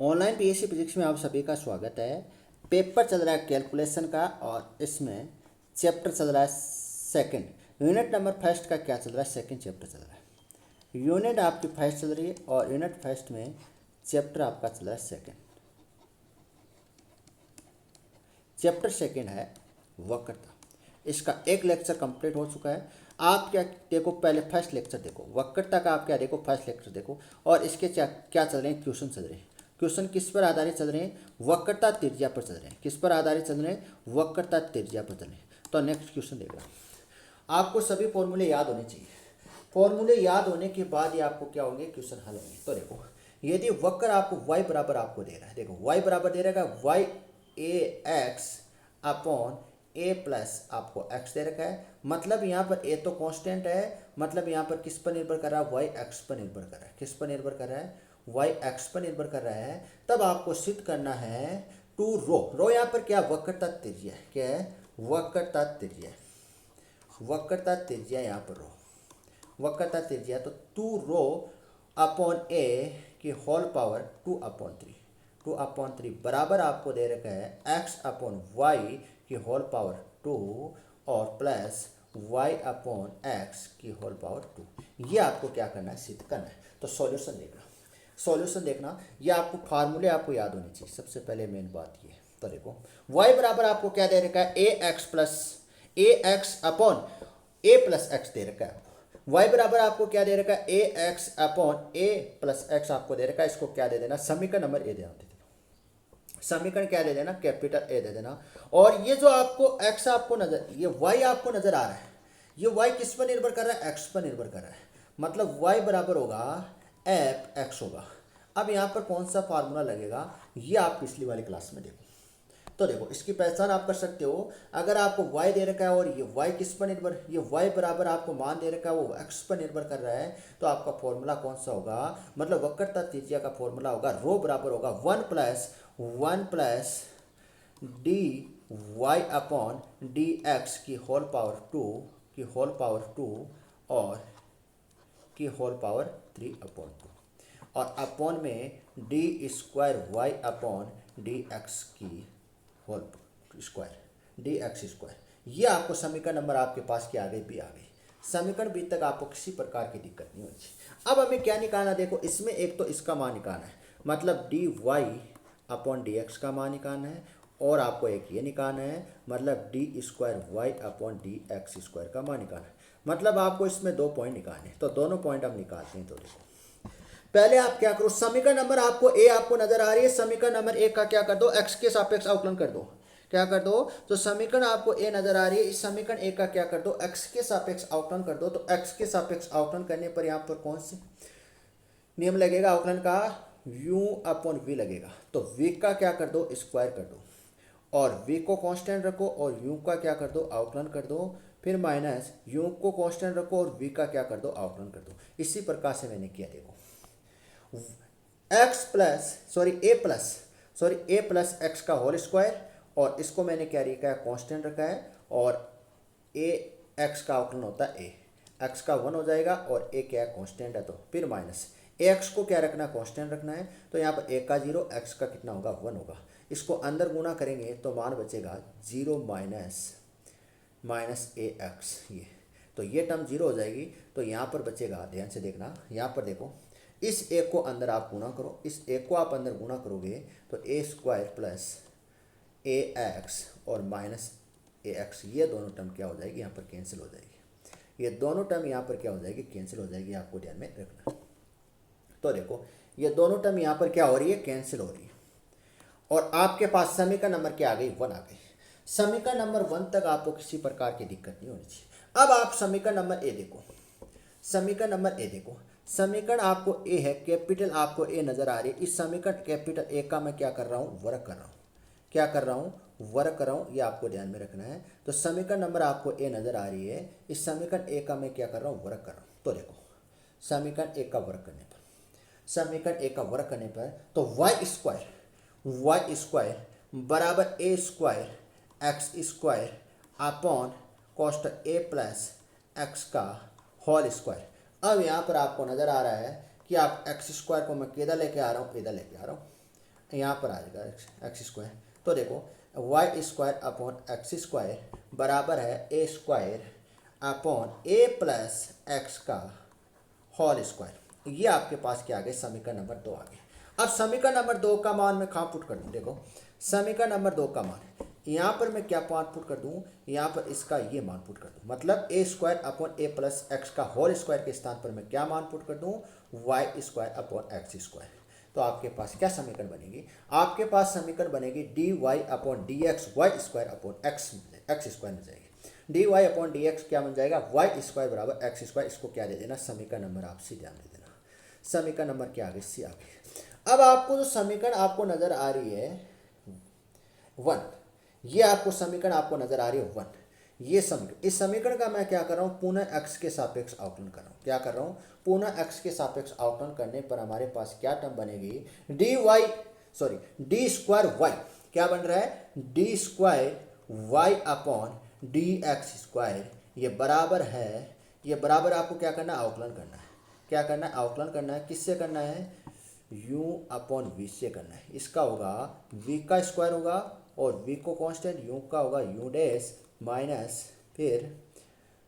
Online PSC physics में आप सभी का स्वागत है। पेपर चल रहा है कैलकुलेशन का और इसमें चैप्टर चल रहा है सेकंड। यूनिट नंबर फर्स्ट का क्या चल रहा है? सेकंड चैप्टर चल रहा है। यूनिट आपकी फर्स्ट चल रही है और यूनिट फर्स्ट में चैप्टर आपका चल रहा है सेकंड। चैप्टर सेकंड है वक्रता। इसका एक लेक्चर कंप्लीट हो चुका है। आप क्या देखो, पहले फर्स्ट लेक्चर देखो, वक्रता का आप क्या देखो, फर्स्ट लेक्चर देखो और इसके क्या चल रहे हैं, क्वेश्चन चल रहे हैं। क्वेश्चन किस पर आधारित चल रहे हैं? वक्रता त्रिज्या पर चल रहे हैं। किस पर आधारित चल रहे हैं? वक्रता त्रिज्या पर चल रहे हैं। तो नेक्स्ट क्वेश्चन देखो, आपको सभी फॉर्मूले याद होने चाहिए। फॉर्मूले याद होने के बाद ही आपको क्या होंगे, क्वेश्चन हल होंगे। तो देखो, यदि वक्र आपको y बराबर आपको दे रहा है, देखो y बराबर दे रहा है y A x upon a plus आपको x दे रखा है। मतलब यहाँ पर a तो कांस्टेंट है, मतलब यहाँ पर किस पर निर्भर कर रहा है? y x पर निर्भर कर रहा है। किस पर निर्भर कर रहा है? y x पर निर्भर कर रहा है। तब आपको सिद्ध करना है टू रो यहाँ पर क्या? वक्रता त्रिज्या है। क्या है? वक्रता त्रिज्या। वक्रता त्रिज्या यहाँ पर रो, वक्रता त्रिज्या। तो टू रो अपॉन ए की होल पावर 2/3, 2/3 बराबर आपको दे रखा है x अपॉन वाई की होल पावर 2 और प्लस y अपॉन एक्स की होल पावर 2। ये आपको क्या करना है? सिद्ध करना है। तो सॉल्यूशन देखना, सॉल्यूशन देखना, ये आपको फार्मूले आपको याद होने चाहिए। सबसे पहले मेन बात ये। तो देखो y बराबर आपको क्या दे रखा है? ए x plus A x upon a plus x दे रखा है। y बराबर आपको क्या दे रखा है? ए x upon a plus x आपको दे रखा है। इसको क्या दे देना? समीकरण नंबर ए दे देना। समीकरण क्या दे देना? कैपिटल ए दे देना। और ये जो आपको x आपको नजर, ये y आपको नजर आ रहा है, ये y किस पर निर्भर कर रहा है? x पर निर्भर कर रहा है। मतलब y बराबर होगा एफ एक्स होगा। अब यहाँ पर कौन सा फार्मूला लगेगा, ये आप पिछली वाली क्लास में देखो। तो देखो, इसकी पहचान आप कर सकते हो। अगर आपको y दे रखा है और ये y किस पर निर्भर, ये y बराबर आपको मान दे रखा है, वो x पर निर्भर कर रहा है, तो आपका फॉर्मूला कौन सा होगा? मतलब वक्रता त्रिज्या का फॉर्मूला होगा रो बराबर होगा 1 plus d y upon D x की होल पावर 2 की होल पावर 2 और की होल पावर 3/2 और अपॉन में D square Y upon D x की whole square, D x square. ये आपको समीकरण नंबर आपके पास की आ गई, बी आ गई। समीकरण बी तक आपको किसी प्रकार की दिक्कत नहीं होनी चाहिए। अब हमें क्या निकालना? देखो, इसमें एक तो इसका मान निकालना है, मतलब d y upon D x का मान निकालना है, और आपको एक ये निकालना है, मतलब d square Y upon D x square का मान निकालना है। मतलब आपको इसमें 2 पॉइंट निकालने, तो दोनों पॉइंट हम निकालते हैं। तो देखो, पहले आप क्या करो, समीकरण नंबर आपको ए आपको नजर आ रही है, समीकरण नंबर ए का क्या कर दो? एक्स के सापेक्ष अवकलन कर दो। क्या कर दो? तो समीकरण आपको ए नजर आ रही है, इस समीकरण ए का क्या कर दो? एक्स के सापेक्ष अवकलन कर दो। तो एक्स के सापेक्ष अवकलन करने पर यहाँ पर कौन से नियम लगेगा अवकलन का? u अपॉन वी लगेगा। तो v का क्या कर दो? स्क्वायर कर दो, और v को कांस्टेंट रखो और u का क्या कर दो? अवकलन कर दो। फिर माइनस u को कांस्टेंट रखो और v का क्या कर दो? अवकलन कर दो। इसी प्रकार से मैंने किया। देखो, ए प्लस एक्स का होल स्क्वायर, और इसको मैंने क्या रखा है? कांस्टेंट रखा है, और ए एक्स का अवकलन होता है ए, एक्स का 1 हो जाएगा और ए क्या है? कांस्टेंट है। तो फिर माइनस ए एक्स को क्या रखना है? कांस्टेंट रखना है। तो यहाँ पर ए का 0, एक्स का कितना होगा? 1 होगा। इसको अंदर गुणा करेंगे तो मान बचेगा 0 माइनस ए एक्स। ये तो ये टर्म 0 हो जाएगी। तो यहाँ पर बचेगा, ध्यान से देखना, यहाँ पर देखो, इस एक को अंदर आप गुणा करो, इस एक को आप अंदर गुणा करोगे तो ए स्क्वायर प्लस ए एक्स और माइनस ए एक्स, ये दोनों टर्म क्या हो जाएगी? यहाँ पर कैंसिल हो जाएगी। ये दोनों टर्म यहाँ पर क्या हो जाएगी? कैंसिल हो जाएगी। आपको ध्यान में रखना। तो देखो, ये दोनों टर्म यहाँ पर क्या हो रही है? कैंसिल हो रही है। और आपके पास समीकरण नंबर क्या आ गई? 1 आ गई। समीकरण नंबर 1 तक आपको किसी प्रकार की दिक्कत नहीं होनी चाहिए। अब आप समीकरण नंबर ए देखो, समीकरण नंबर ए देखो, समीकरण आपको ए है, कैपिटल आपको ए नजर आ रही है। इस समीकरण कैपिटल ए का मैं क्या कर रहा हूँ? वर्क कर रहा हूँ। क्या कर रहा हूँ? वर्क कर रहा हूँ। ये आपको ध्यान में रखना है। तो समीकरण नंबर आपको ए नजर आ रही है, इस समीकरण ए का मैं क्या कर रहा हूँ? वर्क कर रहा हूँ। तो देखो, समीकरण ए का वर्क करने पर, समीकरण ए का वर्क करने पर, तो वाई स्क्वायर बराबर A square X square upon cost A plus x का होल स्क्वायर। अब यहाँ पर आपको नजर आ रहा है कि आप एक्स स्क्वायर को मैं किधर लेके आ रहा हूँ? इधर लेके आ रहा हूँ। यहाँ पर आ जाएगा एक्स स्क्वायर। तो देखो y square upon x square बराबर है a square upon a plus x का होल स्क्वायर। ये आपके पास क्या आ गया, समीकरण नंबर 2 आ गया। अब समीकरण नंबर 2 का मान मैं कहाँ पुट कर दूँ, देखो समीकरण नंबर 2 का मान यहाँ पर मैं क्या मान पुट कर दूँ, यहाँ पर इसका ये मान पुट कर दूँ, मतलब a square upon a plus x का होल स्क्वायर के स्थान पर मैं क्या मान पुट कर दूँ, y square upon x square. तो आपके पास क्या समीकरण बनेगी, आपके पास समीकरण बनेगी d y upon D x y square upon x square मिल जाएगी। D y upon D x क्या बन जाएगा, वाई स्क्वायर बराबर एक्स स्क्वायर। इसको क्या दे देना, समीकरण नंबर आप सी ध्यान दे देना। समीकरण नंबर क्या आ गई, सी आ गई। अब आपको जो समीकरण आपको नजर आ रही है 1, ये आपको समीकरण आपको नजर आ रही है 1, ये समीकरण, इस समीकरण का मैं क्या कर रहा हूँ, पुनः एक्स के सापेक्ष अवकलन कर रहा हूँ। क्या कर रहा हूँ, पुनः एक्स के सापेक्ष अवकलन करने पर हमारे पास क्या टर्म बनेगी, डी स्क्वायर वाई क्या बन रहा है, d square Y upon D x square. ये बराबर है, ये बराबर आपको क्या करना है, अवकलन करना है। क्या करना है, अवकलन करना है। किससे करना है, u अपॉन वी से करना है। इसका होगा v का स्क्वायर होगा और v को कांस्टेंट, u का होगा u डैश माइनस फिर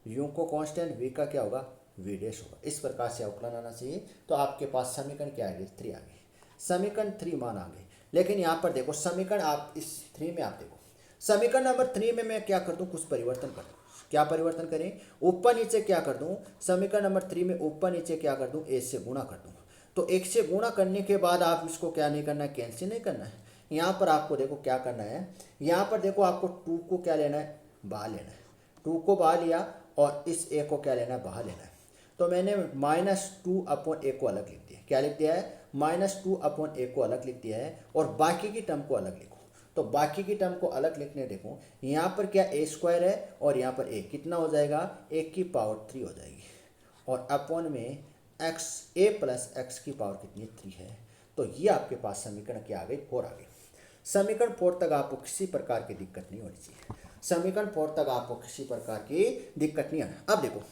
u को कांस्टेंट, v का क्या होगा, v डैश होगा। इस प्रकार से अवकलन आना चाहिए। तो आपके पास समीकरण क्या आ गई, 3 आ गई। समीकरण 3 मान आ गई। लेकिन यहाँ पर देखो समीकरण आप इस 3 में आप देखो समीकरण नंबर 3 में मैं क्या कर दूँ, कुछ परिवर्तन कर दूँ। क्या परिवर्तन करें, ऊपर नीचे क्या कर दूँ, समीकरण नंबर 3 में ऊपर नीचे क्या कर दूँ, ए से गुणा कर दूँ। तो एक से गुणा करने के बाद आप इसको क्या नहीं करना है, कैंसिल नहीं करना है। यहाँ पर आपको देखो क्या करना है, यहाँ पर देखो आपको 2 को क्या लेना है, बाहर लेना है। 2 को बाहर लिया और इस ए को क्या लेना है, बाहर लेना है। तो मैंने -2 अपॉन ए को अलग लिख दिया। क्या लिख दिया है, -2 अपॉन ए को अलग लिख दिया है और बाकी की टर्म को अलग लिखो। तो बाकी की टर्म को अलग लिखने देखो, यहाँ पर क्या ए स्क्वायर है और यहाँ पर ए कितना हो जाएगा, ए की पावर 3 हो जाएगी और अपॉन में एक्स ए प्लस एक्स की पावर कितनी 3 है। तो ये आपके पास समीकरण क्या आ गई, 4 आ गई। समीकरण 4 तक आपको किसी प्रकार की दिक्कत नहीं होनी चाहिए। समीकरण 4 तक आपको किसी प्रकार की दिक्कत नहीं आना। अब देखो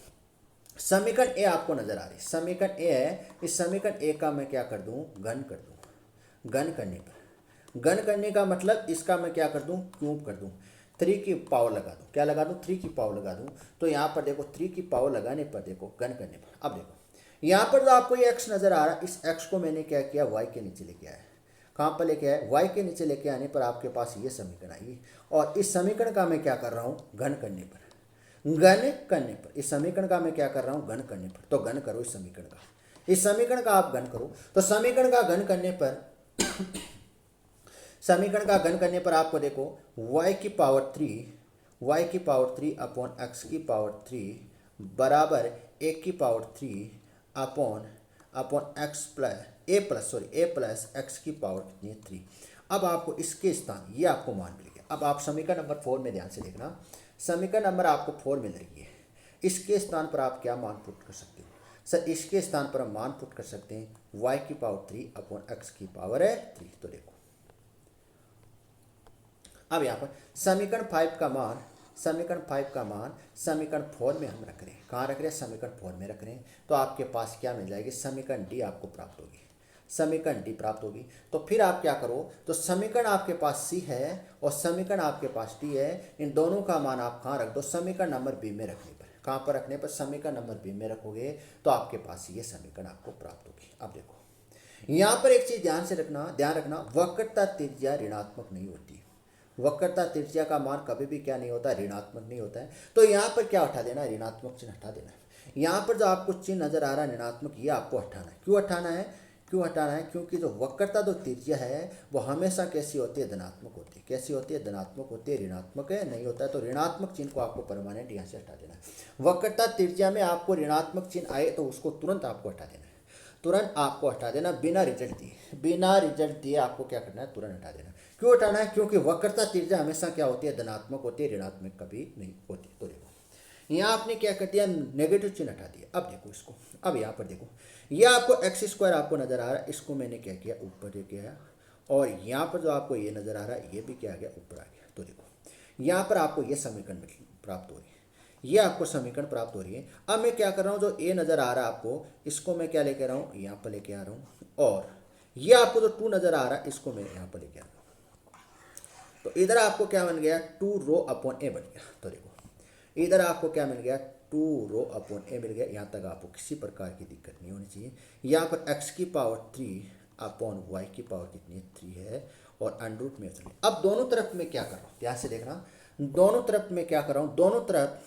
समीकरण ए आपको नजर आ रही है, समीकरण ए है। इस समीकरण ए का मैं क्या कर दूं, घन कर दूं। घन करने पर, घन करने का मतलब इसका मैं क्या कर दूं, क्यूब कर दूं। 3 की पावर लगा दूं। क्या लगा दूं, 3 की पावर लगा दूं। तो यहाँ पर देखो 3 की पावर लगाने पर देखो घन करने पर, अब देखो यहाँ पर जो आपको ये एक्स नजर आ रहा है, इस एक्स को मैंने क्या किया, वाई के नीचे लेके आया। कहाँ पर लेके आया, वाई के नीचे लेके आने पर आपके पास ये समीकरण आई और इस समीकरण का मैं क्या कर रहा हूँ, घन करने पर, घन करने पर, इस समीकरण का मैं क्या कर रहा हूँ, घन करने पर। तो घन करो इस समीकरण का, इस समीकरण का आप घन करो। तो समीकरण का घन करने पर समीकरण का घन करने पर आपको देखो y की पावर 3 अपॉन एक्स की पावर 3 बराबर ए की पावर 3 अपॉन एक्स प्लस ए प्लस एक्स की पावर कितनी है, 3। अब आपको इसके स्थान, ये आपको मान मिल गया। अब आप समीकरण नंबर 4 में ध्यान से देखना, समीकरण नंबर आपको 4 मिल रही है। इसके स्थान पर आप क्या मान पुट कर सकते हो, सर इसके स्थान पर हम मान पुट कर सकते हैं y की पावर 3 अपॉन एक्स की पावर है 3। तो देखो अब यहाँ पर समीकरण 5 का मान समीकरण 4 में हम रख रहे हैं। कहाँ रख रहे हैं, समीकरण 4 में रख रहे हैं। तो आपके पास क्या मिल जाएगी, समीकरण डी आपको प्राप्त होगी। समीकरण डी प्राप्त होगी। तो फिर आप क्या करो, तो समीकरण आपके पास सी है और समीकरण आपके पास डी है। इन दोनों का मान आप कहाँ रख दो, समीकरण नंबर बी में रखने पर। कहाँ पर रखने पर, समीकरण नंबर बी में रखोगे तो आपके पास ये समीकरण आपको प्राप्त होगी। अब देखो यहाँ पर एक चीज ध्यान रखना, वक्रता त्रिज्या ऋणात्मक नहीं होती। वक्रता त्रिज्या का मान कभी भी क्या नहीं होता, ऋणात्मक नहीं होता है। तो यहाँ पर क्या हटा देना, ऋणात्मक चिन्ह हटा देना है। यहाँ पर जो आपको चिन्ह नजर आ रहा है ऋणात्मक, ये आपको हटाना है। क्यों हटाना है, क्योंकि जो वक्रता जो त्रिज्या है वो हमेशा कैसी होती है, धनात्मक होती है। कैसी होती है, धनात्मक होती है, ऋणात्मक है नहीं होता है। तो ऋणात्मक चिन्ह को आपको परमानेंट यहाँ से हटा देना है। वक्रता त्रिज्या में आपको ऋणात्मक चिन्ह आए तो उसको तुरंत आपको हटा देना है, तुरंत आपको हटा देना, बिना रिजल्ट दिए आपको क्या करना है, तुरंत हटा देना। क्यों हटाना है, क्योंकि वक्रता त्रिज्या हमेशा क्या होती है, धनात्मक होती है, ऋणात्मक कभी नहीं होती। तो देखो यहाँ आपने क्या कर दिया, नेगेटिव चिन्ह हटा दिया। अब देखो इसको, अब यहाँ पर देखो ये आपको एक्स स्क्वायर आपको नजर आ रहा है, इसको मैंने क्या किया, ऊपर लेके आया और यहाँ पर जो आपको ये नजर आ रहा है ये भी क्या आ गया, ऊपर आ गया। तो देखो यहाँ पर आपको ये समीकरण प्राप्त हो रही है, ये आपको समीकरण प्राप्त हो रही है। अब मैं क्या कर रहा हूँ, जो ए नजर आ रहा है आपको, इसको मैं क्या लेके आ रहा हूँ, यहाँ पर लेके आ रहा हूँ और ये आपको जो 2 नज़र आ रहा है इसको मैं यहाँ पर लेके आ रहा हूँ। तो इधर आपको क्या बन गया, 2 रो अपॉन ए बन गया। तो देखो इधर आपको क्या मिल गया, 2 रो अपॉन ए मिल गया। यहाँ तक आपको किसी प्रकार की दिक्कत नहीं होनी चाहिए। यहाँ पर एक्स की पावर 3 अपॉन वाई की पावर कितनी है, 3 है, और अंडर रूट में 3। अब दोनों तरफ में क्या कर रहा हूँ, ध्यान से देखना, दोनों तरफ में क्या कर रहा हूँ, दोनों तरफ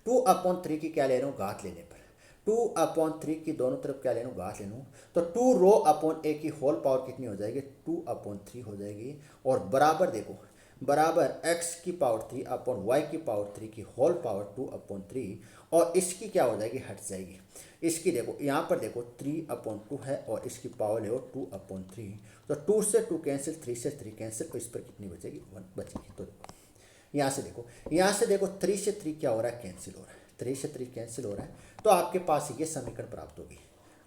2/3 की क्या ले रहा हूँ, घात लेने पर 2/3 की दोनों तरफ क्या ले लूँ, घात ले लूँ। तो 2 रो अपॉन ए की होल पावर कितनी हो जाएगी, 2/3 हो जाएगी। और बराबर देखो, बराबर x की पावर 3 अपॉन वाई की पावर 3 की होल पावर 2/3, और इसकी क्या हो जाएगी, हट जाएगी। इसकी देखो यहाँ पर देखो 3/2 है, और इसकी पावर ले 2/3। तो 2 से 2 कैंसिल, 3 से 3 कैंसिल, तो इस पर कितनी बचेगी, 1 बचेगी। तो देखो यहाँ से देखो, यहाँ से देखो 3 से 3 क्या हो रहा है, कैंसिल हो रहा है, 3 से 3 कैंसिल हो रहा है। तो आपके पास ये समीकरण प्राप्त होगी,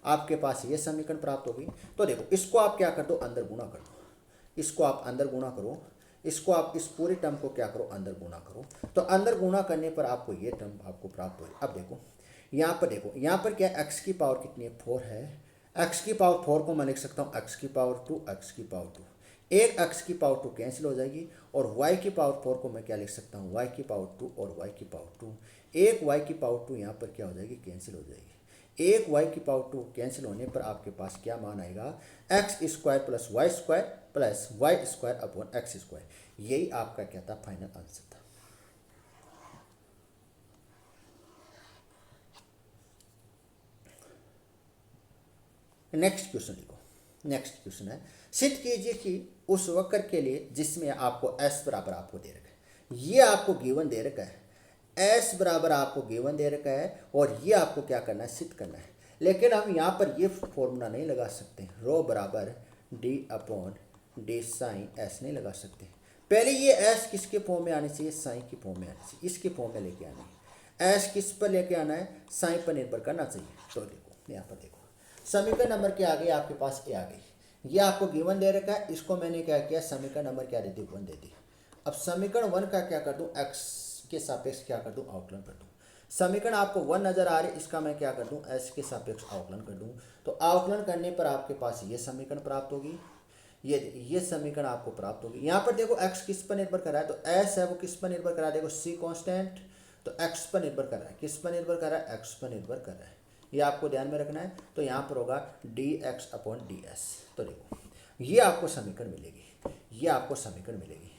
आपके पास ये समीकरण प्राप्त होगी। तो देखो इसको आप क्या कर दो, अंदर गुणा कर दो, इसको आप अंदर गुणा करो, इसको आप इस पूरे टर्म को क्या करो, अंदर गुणा करो। तो अंदर गुणा करने पर आपको ये टर्म आपको प्राप्त होगी। अब देखो यहाँ पर, देखो यहाँ पर क्या, x की पावर कितनी है, 4 है। x की पावर 4 को मैं लिख सकता हूँ x की पावर 2, x की पावर 2, एक x की पावर 2 कैंसिल हो जाएगी। और y की पावर 4 को मैं क्या लिख सकता हूँ, y की पावर 2 और y की पावर 2, एक y की पावर 2 यहाँ पर क्या हो जाएगी, कैंसिल हो जाएगी। एक y की पावर 2 कैंसिल होने पर आपके पास क्या मान आएगा, x square plus y square plus y square upon x square. यही आपका क्या था, फाइनल आंसर था। नेक्स्ट क्वेश्चन देखो, नेक्स्ट क्वेश्चन है, सिद्ध कीजिए कि उस वक्र के लिए जिसमें आपको s बराबर आपको दे रखा है, ये आपको गिवन दे रखा है, s बराबर आपको गिवन दे रखा है, और ये आपको क्या करना है, सिद्ध करना है। लेकिन हम यहाँ पर ये फॉर्मूला नहीं लगा सकते, रो बराबर d upon d sine s नहीं लगा सकते। पहले ये s किसके फॉर्म में आनी चाहिए, साइन की फॉर्म में आनी चाहिए, इसके फॉर्म में लेके आना है। s किस पर लेके आना है, साइन पर निर्भर करना चाहिए। तो देखो यहाँ पर देखो, समीकरण नंबर क्या आ गई आपके पास, ए आ गई। ये आपको गिवन दे रखा है, इसको मैंने क्या किया, समीकरण नंबर क्या दे दी, 1 दे दी। अब समीकरण 1 का क्या कर दूं, x के सापेक्ष क्या कर दूं, अवकलन कर दूं। समीकरण आपको 1 नजर आ रही है, इसका मैं क्या कर दूं, s के सापेक्ष अवकलन कर दूं। तो अवकलन करने पर आपके पास ये समीकरण प्राप्त होगी, ये समीकरण आपको प्राप्त होगी। यहाँ पर देखो x किस पर निर्भर कर रहा है, तो s है वो किस पर निर्भर कर रहा है, देखो c कांस्टेंट, तो x पर निर्भर कर रहा है, किस पर निर्भर कर रहा है, x पर निर्भर कर रहा है। ये आपको ध्यान में रखना है। तो यहाँ पर होगा dx अपॉन ds। तो देखो ये आपको समीकरण मिलेगी, ये आपको समीकरण मिलेगी।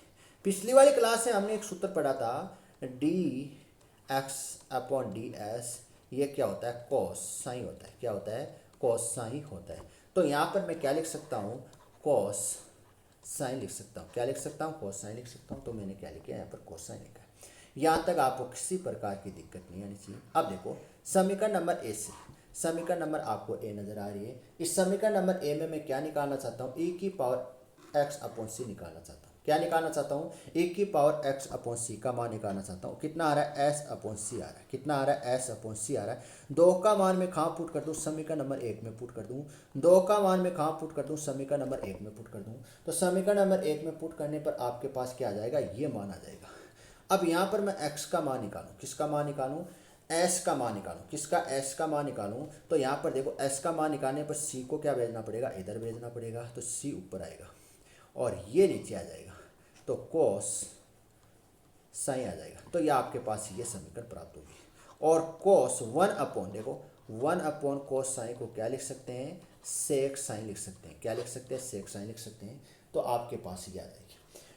पिछली वाली क्लास में हमने एक सूत्र पढ़ा था, dx अपॉन ds, ये क्या होता है, कॉस साइन होता है, क्या होता है, कॉस साइन होता है। तो यहाँ पर मैं क्या लिख सकता हूँ, कॉस साइन लिख सकता हूँ, क्या लिख सकता हूँ, कॉस साइन लिख सकता हूँ। तो मैंने क्या लिखा है, यहाँ पर कॉस साइन लिखा है। यहाँ तक आपको किसी प्रकार की दिक्कत नहीं आनी चाहिए। अब देखो समीकरण नंबर ए से, समीकरण नंबर आपको ए नज़र आ रही है, इस समीकरण नंबर ए में मैं क्या निकालना चाहता हूँ, e की पावर x अपॉन सी निकालना चाहता हूँ। क्या निकालना चाहता हूँ, e की पावर x अपॉन सी का मान निकालना चाहता हूँ। कितना आ रहा है, s अपॉन सी आ रहा है, कितना आ रहा है, s अपॉन सी आ रहा है। 2 का मान मैं कहाँ पुट कर दूँ, समीकरण नंबर 1 में पुट कर दूँ। 2 का मान मैं कहाँ पुट कर दूँ, समीकरण नंबर 1 में पुट कर दूँ। तो समीकरण नंबर 1 में पुट करने पर आपके पास क्या आ जाएगा, ये मान आ जाएगा। अब यहाँ पर मैं x का मान निकालूँ, किसका मान निकालूँ, s का मान निकालूँ, किसका, s का मान निकालूँ। तो यहाँ पर देखो s का मान निकालने पर c को क्या भेजना पड़ेगा, इधर भेजना पड़ेगा। तो c ऊपर आएगा और ये नीचे आ जाएगा, तो cos साइन आ जाएगा। तो ये आपके पास ये समीकरण प्राप्त होगी। और cos 1 अपॉन, देखो 1 अपॉन cos साइन को क्या लिख सकते हैं, सेक साइन लिख सकते हैं, क्या लिख सकते हैं, सेक साइन लिख सकते हैं। तो आपके पास ये आ जाएगी,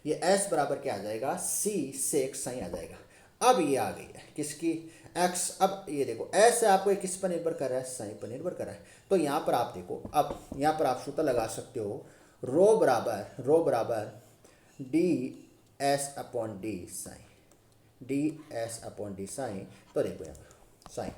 ये s बराबर क्या आ जाएगा, c सेक साइन आ जाएगा। अब ये आ गई है किसकी, x। अब ये देखो s आपको किस पर निर्भर कर रहा है, साइन पर निर्भर कर रहा है। तो यहाँ पर आप देखो, अब यहाँ पर आप सूत्र लगा सकते हो, रो बराबर d s upon d sine, d s upon d sine. तो देखो यहाँ पर साइन,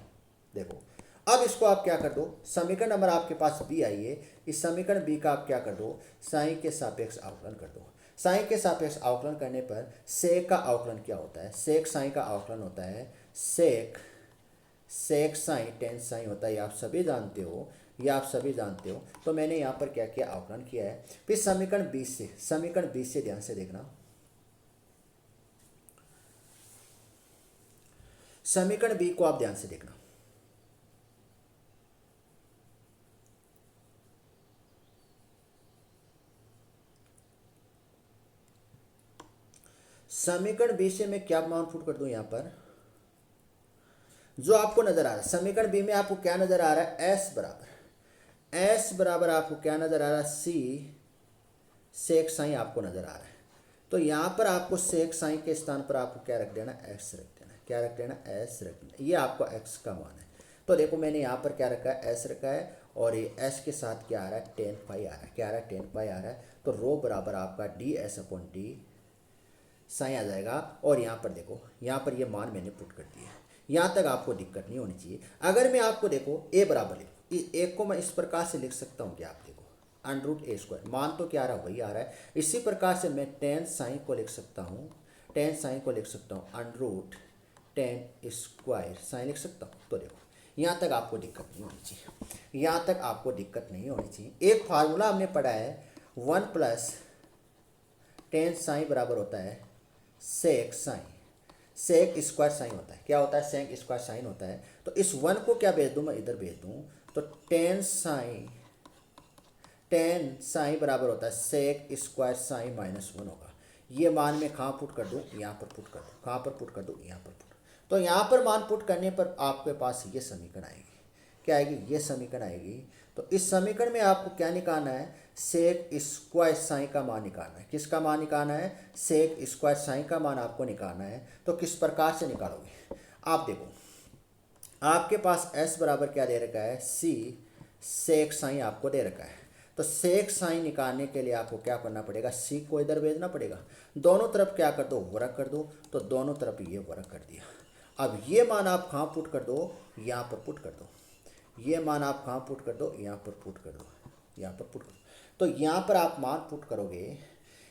देखो अब इसको आप क्या कर दो, समीकरण नंबर आपके पास बी आई है, इस समीकरण बी का आप क्या कर दो, साइन के सापेक्ष अवकलन कर दो। साइन के सापेक्ष अवकलन करने पर सेक का अवकलन क्या होता है, सेक साइन का अवकलन होता है सेक साइन टेन साइन होता है, ये आप सभी जानते हो, ये आप सभी जानते हो। तो मैंने यहाँ पर क्या किया, अवकलन किया है। फिर समीकरण 20 से, समीकरण 20 से ध्यान से देखना, समीकरण बी को आप ध्यान से देखना। समीकरण बी से मैं क्या मान पुट कर दूं यहाँ पर, जो आपको नजर आ रहा है समीकरण बी में आपको क्या नजर आ रहा है, एस बराबर आपको क्या नजर आ रहा है, सी सेक साइन आपको नजर आ रहा है। तो यहाँ पर आपको सेक साइन के स्थान पर आपको क्या रख देना, एक्स रख देना। क्या रख देना, एस रख देना। ये आपको एक्स का मान है। तो देखो मैंने यहाँ पर क्या रखा है, एस रखा है, और ये एस के साथ क्या आ रहा है, 10 पाई आ रहा है। क्या आ रहा है, 10 पाई आ रहा है। तो रो बराबर आपका d s upon d sine आ जाएगा। और यहाँ पर देखो, यहाँ पर ये मान मैंने पुट कर दिया। यहाँ तक आपको दिक्कत नहीं होनी चाहिए। अगर मैं आपको देखो ए बराबर लिखूँ, ए को मैं इस प्रकार से लिख सकता हूँ कि आप देखो अंडर रूट ए स्क्वायर, मान तो क्या आ रहा है, वही आ रहा है। इसी प्रकार से मैं टेन साइन को लिख सकता हूँ, टेन साइन को लिख सकता हूँ under root ten square sine लिख सकता हूँ। तो देखो यहाँ तक आपको दिक्कत नहीं होनी चाहिए, यहाँ तक आपको दिक्कत नहीं होनी चाहिए। एक फार्मूला हमने पढ़ा है, 1 प्लस टेन साइन बराबर होता है सेक साइन, सेक स्क्वायर साइन होता है। क्या होता है, सेक स्क्वायर साइन होता है। तो इस 1 को क्या भेज दूँ मैं, इधर भेज दूँ। तो टेन साइन बराबर होता है सेक स्क्वायर साइन -1 होगा। ये मान मैं कहाँ पुट कर दूँ, यहाँ पर पुट कर दूँ। कहाँ पर पुट कर दूँ, यहाँ पर पुट। तो यहाँ पर मान पुट करने पर आपके पास ये समीकरण आएगी। क्या आएगी, ये समीकरण आएगी। तो इस समीकरण में आपको क्या निकालना है, सेक स्क्वायर साइन का मान निकालना है। किसका मान निकालना है, सेक स्क्वायर साइन का मान आपको निकालना है। तो किस प्रकार से निकालोगे, आप देखो आपके पास s बराबर क्या दे रखा है, सी सेक साइन आपको दे रखा है। तो सेक साइन निकालने के लिए आपको क्या करना पड़ेगा, सी को इधर भेजना पड़ेगा। दोनों तरफ क्या कर दो, वर्ग कर दो। तो दोनों तरफ ये वर्ग कर दिया। अब ये मान आप कहाँ पुट कर दो, यहाँ पर पुट कर दो। ये मान आप कहाँ पुट कर दो, यहाँ पर पुट कर दो, यहाँ पर पुट कर दो। तो यहाँ पर आप मान पुट करोगे,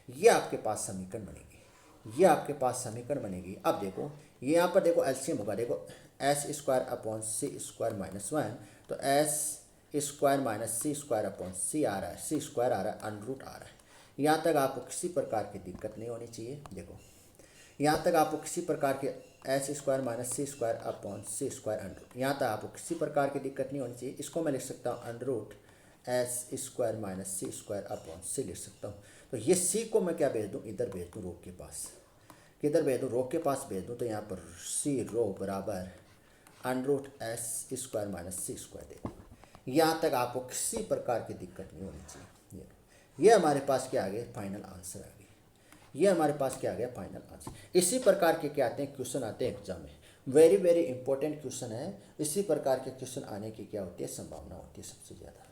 ये आपके पास समीकरण बनेगी, ये आपके पास समीकरण बनेगी। अब देखो ये यहाँ पर देखो एलसीएम होगा, देखो एस स्क्वायर अपॉन सी स्क्वायर -1। तो S square minus c square upon सी आ रहा है, सी स्क्वायर आ रहा है, अंडर रूट आ रहा है। यहाँ तक आपको किसी प्रकार की दिक्कत नहीं होनी चाहिए। देखो यहाँ तक आपको किसी प्रकार के S square minus c square upon सी स्क्वायर अंडर रूट, यहाँ तक आपको किसी प्रकार की दिक्कत नहीं होनी चाहिए। इसको मैं लिख सकता हूँ under root s square minus c square upon c लिख सकता हूँ। तो ये सी को मैं क्या भेज दूँ, इधर भेज दूँ, रो के पास। किधर भेज दूँ, रो के पास भेज दूँ। तो यहाँ पर सी रो बराबर under root s square minus c square दे दूँ। यहाँ तक आपको किसी प्रकार की दिक्कत नहीं होनी चाहिए। ये हमारे पास क्या आ गया, फाइनल आंसर आ गया। ये हमारे पास क्या आ गया, फाइनल आंसर। इसी प्रकार के क्या आते हैं, क्वेश्चन आते हैं एग्जाम में। वेरी वेरी इंपॉर्टेंट क्वेश्चन है। इसी प्रकार के क्वेश्चन आने की क्या होती है, संभावना होती है सबसे ज़्यादा।